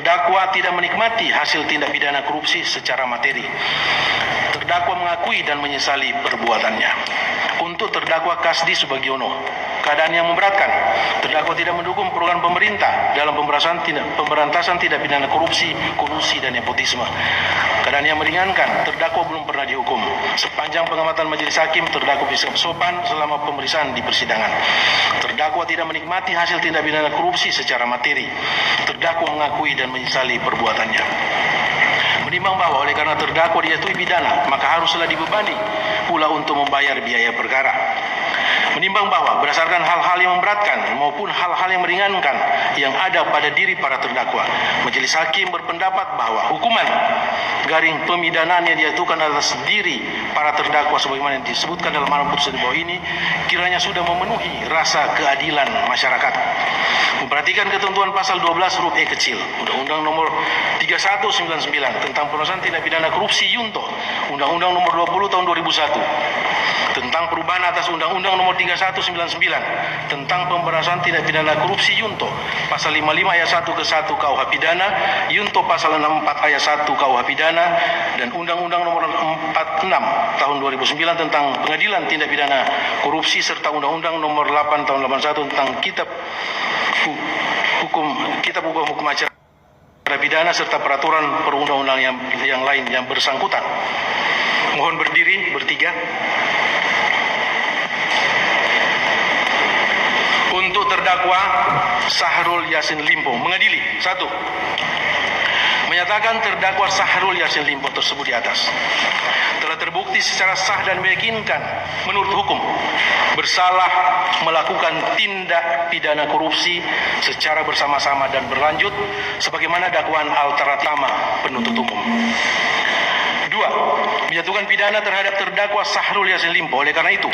Terdakwa tidak menikmati hasil tindak pidana korupsi secara materi. Terdakwa mengakui dan menyesali perbuatannya. Untuk terdakwa Kasdi Subagiono, keadaan yang memberatkan. Terdakwa tidak mendukung program pemerintah dalam pemberantasan tindak pidana korupsi, kolusi, dan nepotisme. Keadaan yang meringankan, terdakwa belum pernah dihukum. Sepanjang pengamatan majelis hakim, terdakwa bisa sopan selama pemeriksaan di persidangan. Terdakwa tidak menikmati hasil tindak pidana korupsi secara materi. Terdakwa mengakui dan menyesali perbuatannya. Menimbang bahwa oleh karena terdakwa dijatuhi pidana, maka haruslah dibebani pula untuk membayar biaya perkara. Menimbang bahwa berdasarkan hal-hal yang memberatkan maupun hal-hal yang meringankan yang ada pada diri para terdakwa, majelis hakim berpendapat bahwa hukuman garing pemidanaan yang dijatuhkan atas diri para terdakwa sebagaimana yang disebutkan dalam amar putusan di bawah ini kiranya sudah memenuhi rasa keadilan masyarakat. Memperhatikan ketentuan pasal 12 huruf E kecil Undang-Undang Nomor 3199 tentang pemberantasan tindak pidana korupsi Yunto, Undang-Undang Nomor 20 Tahun 2001 tentang perubahan atas Undang-Undang Nomor 3199 tentang pemberantasan tindak pidana korupsi Yunto, pasal 55 ayat 1 ke 1 KUH pidana, Yunto pasal 64 ayat 1 KUH pidana, dan Undang-Undang Nomor 46 Tahun 2009 tentang pengadilan tindak pidana korupsi serta Undang-Undang Nomor 8 Tahun 81 tentang Kitab Hukum Acara Pidana serta peraturan perundang-undang yang lain yang bersangkutan. Mohon berdiri bertiga. Untuk terdakwa Syahrul Yassin Limpo mengadili. 1. Menyatakan terdakwa Syahrul Yassin Limpo tersebut di atas telah terbukti secara sah dan meyakinkan menurut hukum bersalah melakukan tindak pidana korupsi secara bersama-sama dan berlanjut sebagaimana dakwaan alternatif penuntut umum. 2. Menjatuhkan pidana terhadap terdakwa Syahrul Yassin Limpo oleh karena itu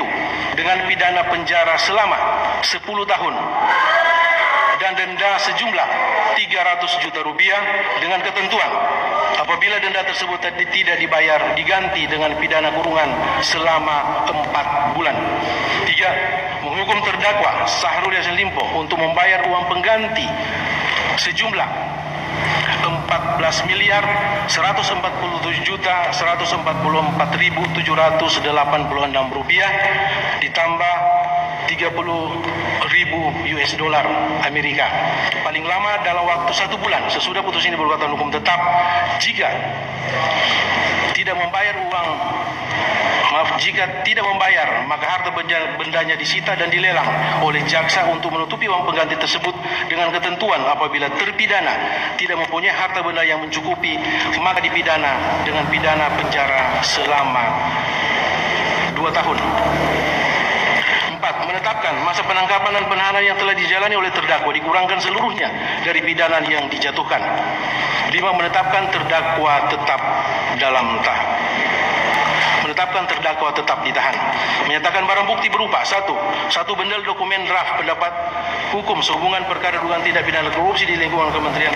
dengan pidana penjara selama 10 tahun dan denda sejumlah 300 juta rupiah dengan ketentuan apabila denda tersebut tidak dibayar diganti dengan pidana kurungan selama 4 bulan. 3. Menghukum terdakwa Syahrul Yassin Limpo untuk membayar uang pengganti sejumlah 14.147.144.786 rupiah ditambah 30.000 US dollar Amerika paling lama dalam waktu 1 bulan sesudah putus ini berkekuatan hukum tetap. Jika tidak membayar maka harta bendanya disita dan dilelang oleh jaksa untuk menutupi uang pengganti tersebut dengan ketentuan apabila terpidana tidak mempunyai harta benda yang mencukupi maka dipidana dengan pidana penjara selama 2 tahun. 4. Menetapkan masa penangkapan dan penahanan yang telah dijalani oleh terdakwa dikurangkan seluruhnya dari pidana yang dijatuhkan. 5. Menetapkan terdakwa tetap ditahan. Menyatakan barang bukti berupa 1. Satu bendel dokumen draft pendapat hukum sehubungan perkara dugaan tindak pidana korupsi di lingkungan Kementerian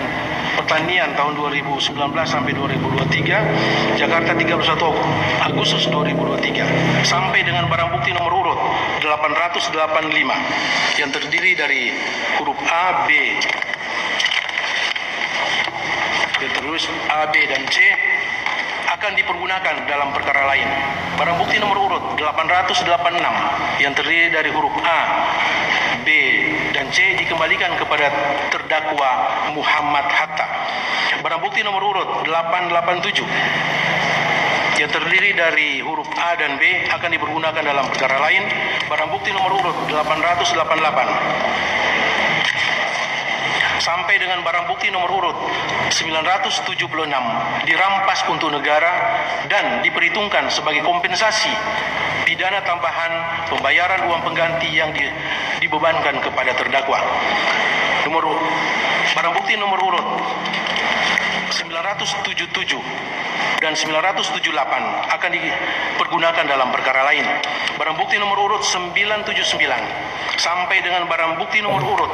Pertanian tahun 2019 sampai 2023 Jakarta 31 Agustus 2023 sampai dengan barang bukti nomor urut 885 yang terdiri dari huruf A, B, terus A, B, dan C akan dipergunakan dalam perkara lain. Barang bukti nomor urut 886 yang terdiri dari huruf A, B, dan C dikembalikan kepada terdakwa Muhammad Hatta. Barang bukti nomor urut 887 yang terdiri dari huruf A dan B akan dipergunakan dalam perkara lain. Barang bukti nomor urut 888 sampai dengan barang bukti nomor urut 976 dirampas untuk negara dan diperhitungkan sebagai kompensasi pidana tambahan pembayaran uang pengganti yang dibebankan kepada terdakwa. Barang bukti nomor urut 977 dan 978 akan dipergunakan dalam perkara lain. Barang bukti nomor urut 979 sampai dengan barang bukti nomor urut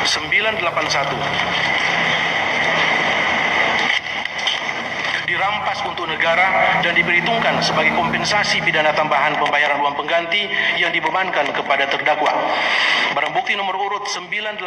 981 dirampas untuk negara dan diperhitungkan sebagai kompensasi pidana tambahan pembayaran uang pengganti yang dibebankan kepada terdakwa. Barang bukti nomor urut 982